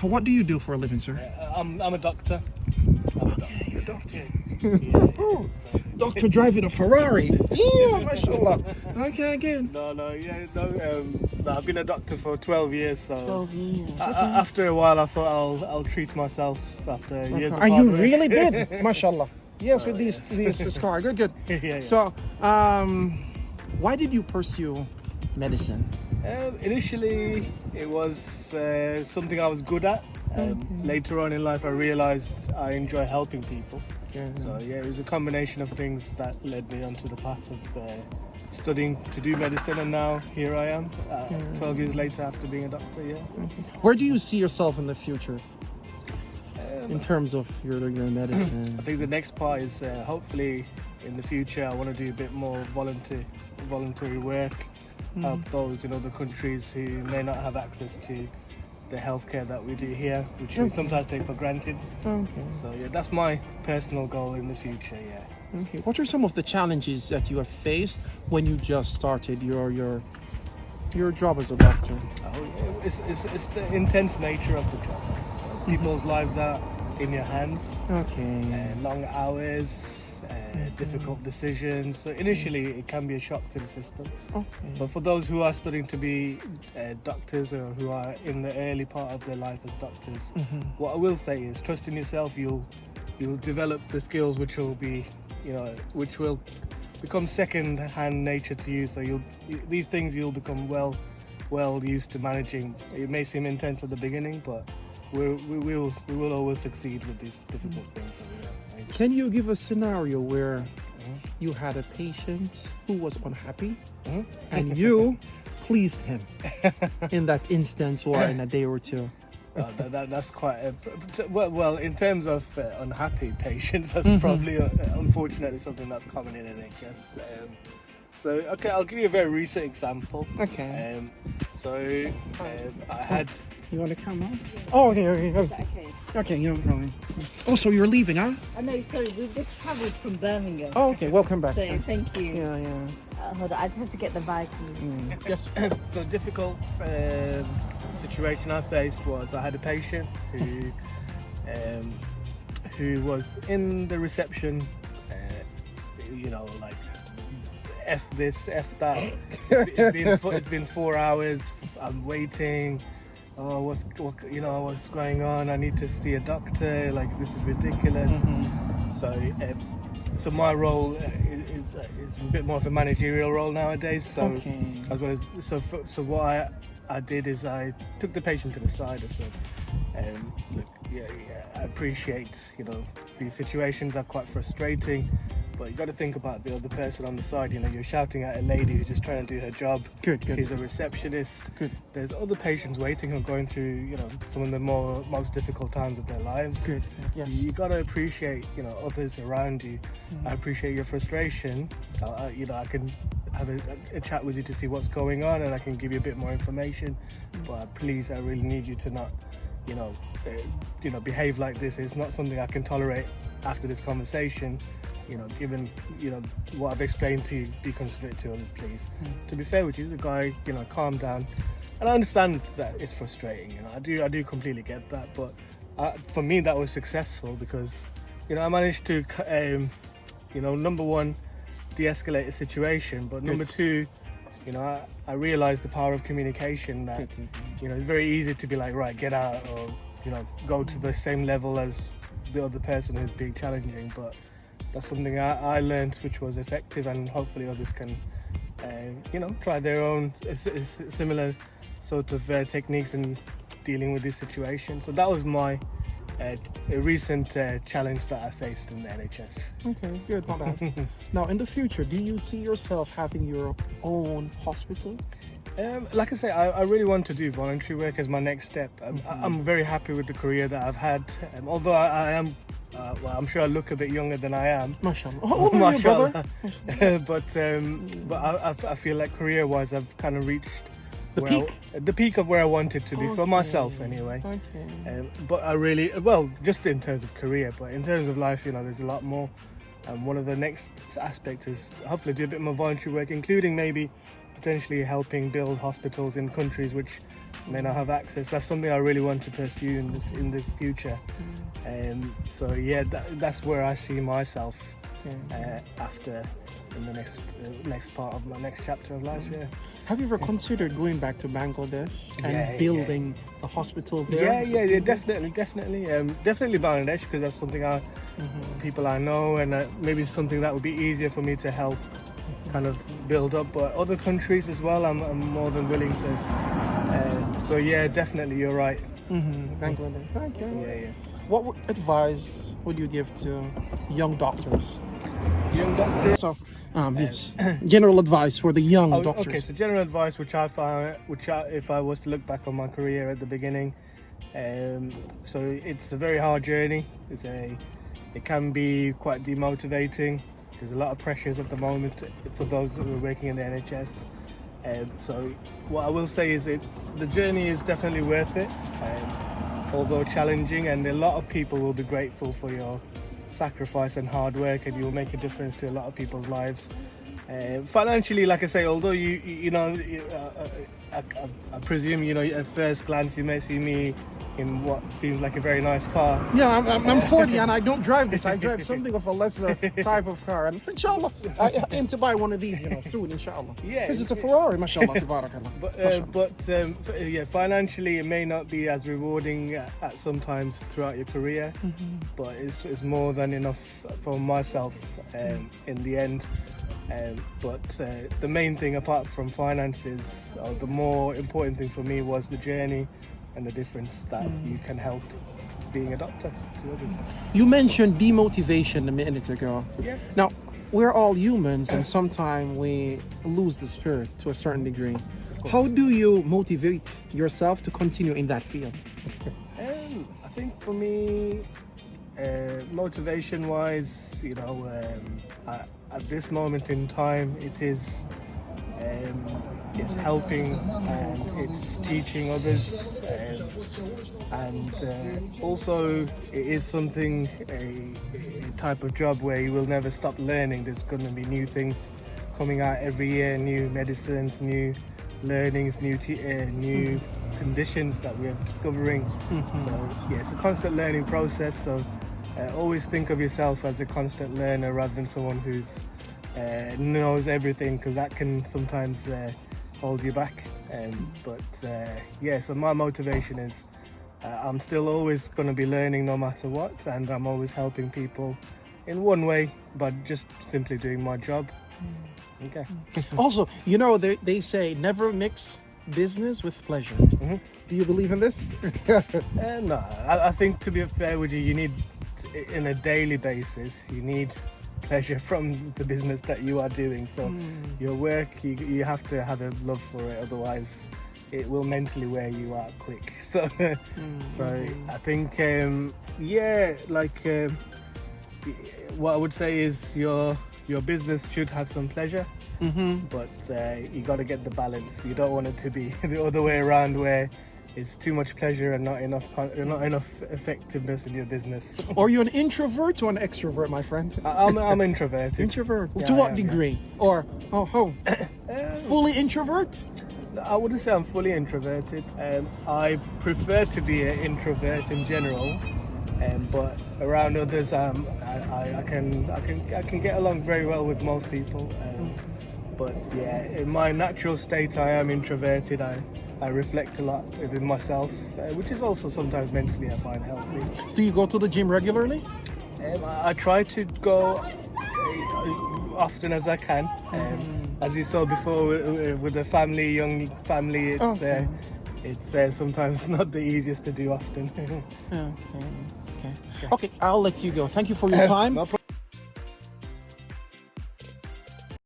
What do you do for a living, sir? I'm a doctor. Okay, you're a doctor. Yeah, so- Doctor driving a Ferrari. Yeah, mashallah. Okay, again. No, I've been a doctor for 12 years, so 12 years. after a while I thought I'll treat myself after years of Are hard you work. really did? Mashallah. Yes, with these scars. Good, good. Yeah. So, why did you pursue medicine? Initially, it was something I was good at. Later on in life, I realized I enjoy helping people. So yeah, it was a combination of things that led me onto the path of studying to do medicine, and now here I am, 12 years later after being a doctor. Yeah. Where do you see yourself in the future in terms of your medicine? I think the next part is hopefully in the future I want to do a bit more voluntary work, help those in other countries who may not have access to the healthcare that we do here, which we sometimes take for granted. Okay. So yeah, that's my personal goal in the future. Yeah. Okay. What are some of the challenges that you have faced when you just started your job as a doctor? Oh, yeah. It's the intense nature of the job. So people's lives are in your hands. Okay. Long hours. Difficult decisions. So initially it can be a shock to the system. Okay. But for those who are studying to be doctors, or who are in the early part of their life as doctors, what I will say is trust in yourself. You'll develop the skills which will be, which will become second-hand nature to you. So these things you'll become well used to managing. It may seem intense at the beginning, but we will always succeed with these difficult things. So, yeah. Can you give a scenario where you had a patient who was unhappy and you pleased him in that instance, or in a day or two? That's quite well in terms of unhappy patients, that's probably unfortunately something that's common in NHS. So okay, I'll give you a very recent example. Okay. I had. You want to come on? Oh, okay. Okay, no problem. Oh, so you're leaving, huh? Oh no, sorry, we've just travelled from Birmingham. Oh, okay. Welcome back. So thank you. Yeah. Hold on, I just have to get the bag. Yes. So difficult situation I faced was I had a patient who was in the reception, like F this, F that. It's been 4 hours. I'm waiting. Oh, what's going on? I need to see a doctor. Like, this is ridiculous. So my role is a bit more of a managerial role nowadays. So as well as so what I did is I took the patient to the side. I said, look, I appreciate these situations are quite frustrating. But you got to think about the other person on the side. You're shouting at a lady who's just trying to do her job. Good. She's a receptionist. Good. There's other patients waiting or going through, some of the most difficult times of their lives. Good. Yes. You got to appreciate, others around you. I appreciate your frustration. I can have a chat with you to see what's going on, and I can give you a bit more information. But please, I really need you to not, behave like this. It's not something I can tolerate after this conversation. Given what I've explained to you, be considerate to others, please. To be fair with you, the guy, calmed down, and I understand that it's frustrating. I do completely get that, but for me that was successful because, I managed to, number one, de-escalate a situation, but number two, I realized the power of communication. That it's very easy to be like, right, get out, or go to the same level as the other person who's being challenging, but that's something I learned which was effective, and hopefully others can try their own similar sort of techniques in dealing with this situation. So that was my a recent challenge that I faced in the NHS. Okay, good, not bad. Now, in the future, do you see yourself having your own hospital? Like I say, I really want to do voluntary work as my next step. I'm very happy with the career that I've had, although I am I'm sure I look a bit younger than I am. Mashallah. Oh, mashallah. But I feel like career-wise, I've kind of reached the peak of where I wanted to be, for myself anyway. But I really, just in terms of career, but in terms of life, there's a lot more. And one of the next aspects is hopefully do a bit more voluntary work, including maybe potentially helping build hospitals in countries which may not have access. That's something I really want to pursue in the future. So yeah, that's where I see myself after in the next part of my next chapter of life. Yeah. Have you ever considered going back to Bangladesh and building a hospital there? Yeah, definitely, definitely Bangladesh, because that's something people I know, and maybe something that would be easier for me to help kind of build up. But other countries as well, I'm more than willing to. So yeah, definitely, you're right. Bangladesh. Okay. Yeah. What advice would you give to young doctors? Young doctor. So, yes, general advice for the young doctors. Okay, so general advice, which I found, if I was to look back on my career at the beginning, so it's a very hard journey. It can be quite demotivating. There's a lot of pressures at the moment for those who are working in the NHS. So what I will say is the journey is definitely worth it, although challenging, and a lot of people will be grateful for your sacrifice and hard work, and you'll make a difference to a lot of people's lives. Financially, like I say, although you know, I presume, you know, at first glance you may see me in what seems like a very nice car. Yeah, I'm 40 and I don't drive this. I drive something of a lesser type of car. And inshallah, I aim to buy one of these, you know, soon, inshallah. Yeah. Because it's a Ferrari, mashallah, tabarakallah. But financially it may not be as rewarding at sometimes throughout your career, but it's more than enough for myself in the end. But the main thing, apart from finances, the more important thing for me was the journey and the difference that you can help being a doctor to others. You mentioned demotivation a minute ago. Yeah. Now, we're all humans and sometimes we lose the spirit to a certain degree. How do you motivate yourself to continue in that field? I think for me, motivation wise, you know, at this moment in time, it's helping and it's teaching others, and also it is something, a type of job where you will never stop learning. There's going to be new things coming out every year, new medicines, new learnings, new conditions that we are discovering. So yeah, it's a constant learning process. So always think of yourself as a constant learner rather than someone who's knows everything, because that can sometimes hold you back. So my motivation is I'm still always going to be learning no matter what, and I'm always helping people in one way, but just simply doing my job. Okay. Also, you know, they say never mix business with pleasure. Do you believe in this? No, I think, to be fair with you, you need, in a daily basis, you need pleasure from the business that you are doing. So your work, you have to have a love for it, otherwise it will mentally wear you out quick. So I think what I would say is your business should have some pleasure, but you got to get the balance. You don't want it to be the other way around, where it's too much pleasure and not enough effectiveness in your business. Are you an introvert or an extrovert, my friend? I'm introverted. Introvert? Yeah, to what I am, degree? Or fully introvert? I wouldn't say I'm fully introverted. I prefer to be an introvert in general, but around others, I can get along very well with most people. But yeah, in my natural state, I am introverted. I reflect a lot within myself, which is also sometimes mentally I find healthy. Do you go to the gym regularly? I try to go often as I can. As you saw before with the family, young family, it's sometimes not the easiest to do often. Okay, I'll let you go. Thank you for your time. No problem.